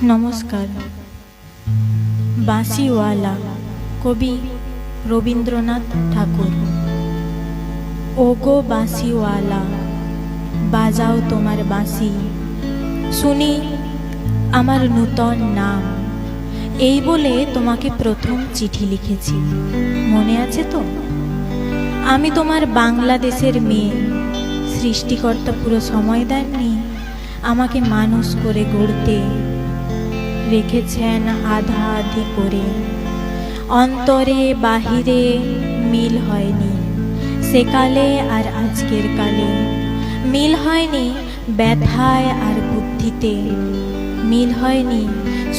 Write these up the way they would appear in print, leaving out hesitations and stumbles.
নমস্কার। বাঁশিওয়ালা কবি রবীন্দ্রনাথ ঠাকুর। ওগো বাঁশিওয়ালা, বাজাও তোমার বাঁশি, শুনি আমার নূতন নাম। এই বলে তোমাকে প্রথম চিঠি লিখেছি, মনে আছে তো? আমি তোমার বাংলাদেশের মেয়ে। সৃষ্টিকর্তা পুরো সময় দেননি আমাকে মানুষ করে গড়তে, রেখেছেন আধা আধি করে। অন্তরে বাহিরে মিল হয়নি সেকালে আর আজকের কালে, মিল হয়নি ব্যথায় আর বুদ্ধিতে, মিল হয়নি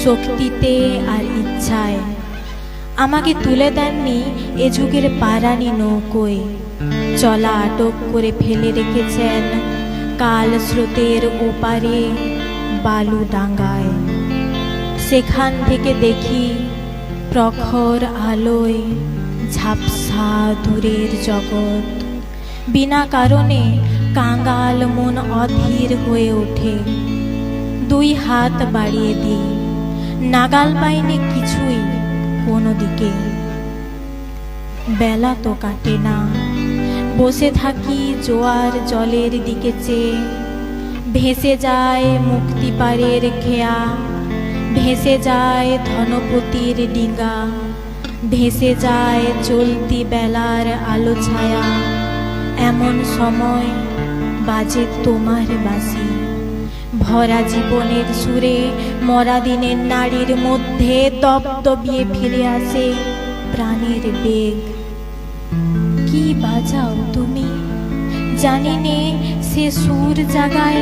শক্তিতে আর ইচ্ছায়। আমাকে তুলে দেননি এ যুগের পারানি নৌকোয়, চলা আটক করে ফেলে রেখেছেন কাল স্রোতের ওপারে বালু ডাঙ্গায়। সেখান থেকে দেখি প্রখর আলোয় ঝাপসা দূরের জগৎ। বিনা কারণে কাঙাল মন অধীর হয়ে ওঠে। দুই হাত বাড়িয়ে দিই, নাগাল পাইনি কিছুই কোনো দিকে। বেলা তো কাটে না, বসে থাকি জোয়ার জলের দিকে চেয়ে। ভেসে যায় মুক্তিপাড়ের খেয়া, ভেসে যায় ধনপতির ডিঙ্গা, ভেসে যায় চলতি বেলার আলো ছায়া। এমন সময় বাজে তোমার বাঁশি, ভরা জীবনের সুরে মরা দিনের নাড়ির মধ্যে দপদপিয়ে ফিরে আসে প্রাণের বেগ। কি বাজাও তুমি, জানি নে সে সুর জাগায়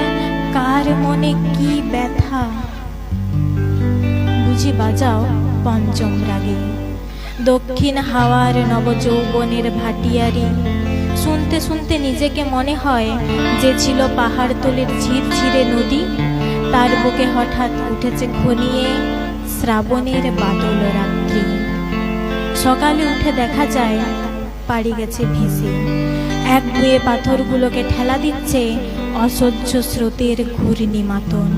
কার মনে কি ব্যথা। বুঝি বাজাও পঞ্চম রাগে, দক্ষিণ হাওয়ার নবযৌবনের ভাটিয়ারি। শুনতে শুনতে নিজেকে মনে হয় যে ছিল পাহাড়তলের ঝিরঝিরে নদী, তার বুকে হঠাৎ উঠেছে ঘনিয়ে শ্রাবণের বাদল রাত্রি। সকালে উঠে দেখা যায় পাড়ি গেছে ভেসে, এক বুয়ে পাথরগুলোকে ঠেলা দিচ্ছে অসহ্য স্রোতের ঘূর্ণি মাতন।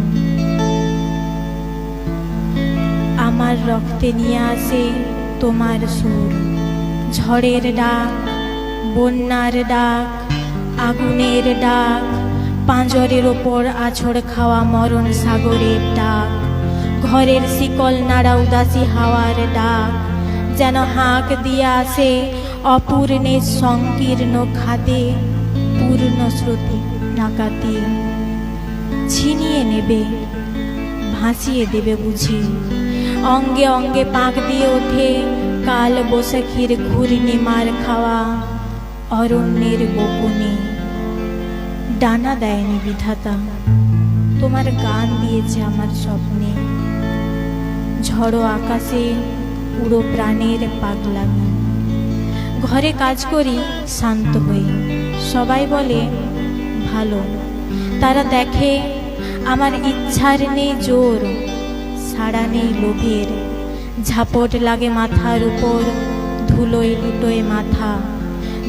আমার রক্তে নিয়ে আসে তোমার সুর, ঝড়ের ডাক, বন্যার ডাক, আগুনের ডাক, পাঁজরের ওপর আছড় খাওয়া মরণ সাগরের ডাক, ঘরের শিকল নাড়া উদাসী হাওয়ার ডাক। যেন হাঁক দিয়ে আসে অপূর্ণের সংকীর্ণ খাদে পূর্ণ স্রোতে ডাকাতি। ছিনিয়ে নেবে, ভাসিয়ে দেবে বুঝি। অঙ্গে অঙ্গে পাক দিয়ে ওঠে কাল বৈশাখীর ঘূর্ণি মার খাওয়া অরণ্যের গোপনে। ডানা দেয়নি বিধাতা, তোমার গান দিয়েছে আমার স্বপ্নে। ঝড়ো আকাশে পুরো প্রাণের পাগলামি। ঘরে কাজ করি শান্ত হয়ে, সবাই বলে ভালো। তারা দেখে আমার ইচ্ছার নেই জোর, সাড়া নেই লোভের। ঝাপট লাগে মাথার উপর, ধুলোয় লুটোয় মাথা।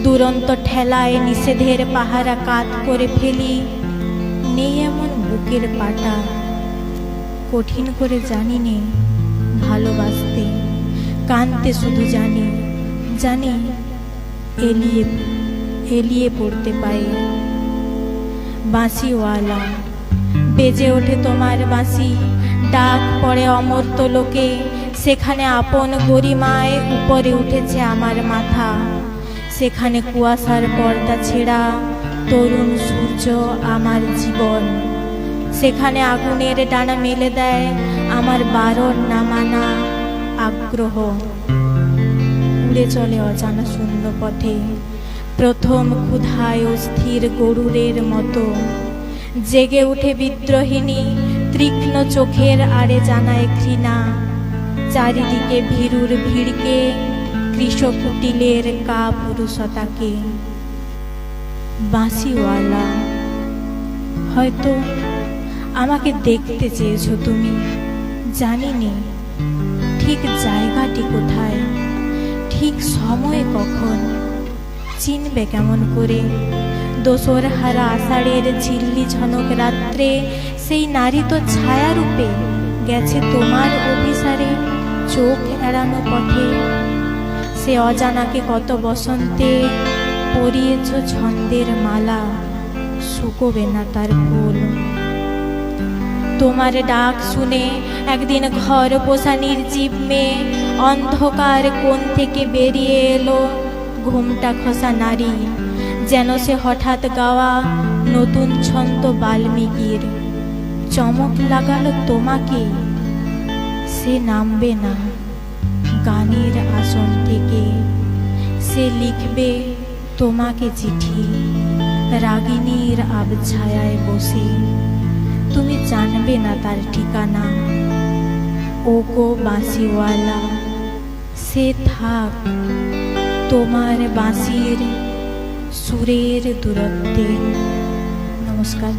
দুরন্ত ঠেলায় নিষেধের পাহারা কাত করে ফেলি। নেই এমন বুকের পাটা, কঠিন করে জানি নে ভালোবাসতে। কানতে শুধু জানি, জানি এলিয়ে এলিয়ে পড়তে পাই। বাঁশিওয়ালা, বেজে ওঠে তোমার বাঁশি, ডাক পড়ে অমর্ত লোকে। সেখানে আপন গরিমায় উপরে উঠেছে আমার মাথা। সেখানে কুয়াশার পর্দা ছেঁড়া তরুণ সূর্য আমার জীবন। সেখানে আগুনের ডানা মেলে দেয় আমার বারণ না মানা আগ্রহ। উড়ে চলে অজানা শূন্য পথে প্রথম ক্ষুধায় অস্থির গরুরের মতো। জেগে উঠে বিদ্রোহিণী তীক্ষ্ণ চোখের আড়ে জানায় ঘৃণা। চারিদিকে ভীরুর ভিড়কে, কৃষকুটিলের কাপুরুষতাকে। বাঁশিওয়ালা, হয়তো আমাকে দেখতে চেয়েছো তুমি, জানিনি ঠিক জায়গাটি কোথায়, ঠিক সময়ে কখন। চিনবে কেমন করে দোসর হারা আষাঢ়ের ঝিল্লি ঝনক রাত্রে সেই নারী তো ছায়ারূপে গেছে তোমার অভিসারে চোখ এড়ানো পথে। সে অজানাকে কত বসন্তে পরিয়েছ ছন্দের মালা, শুকোবে না তার ফুল। তোমার ডাক শুনে একদিন ঘর পোষা নির্জীব মেয়ে অন্ধকার কোণ থেকে বেরিয়ে এলো ঘুমটা খসা নারী, যেন সে হঠাৎ গাওয়া নতুন ছন্দ বাল্মীকির। চমক লাগালো তোমাকে, সে নামবে না গানের আসন থেকে, সে লিখবে তোমাকে চিঠি রাগিনীর আবছায়ায় বসে। তুমি জানবে না তার ঠিকানা, ও গো বাঁশিওয়ালা, সে থাক তোমার বাঁশির সুরের দূরত্বে। নমস্কার।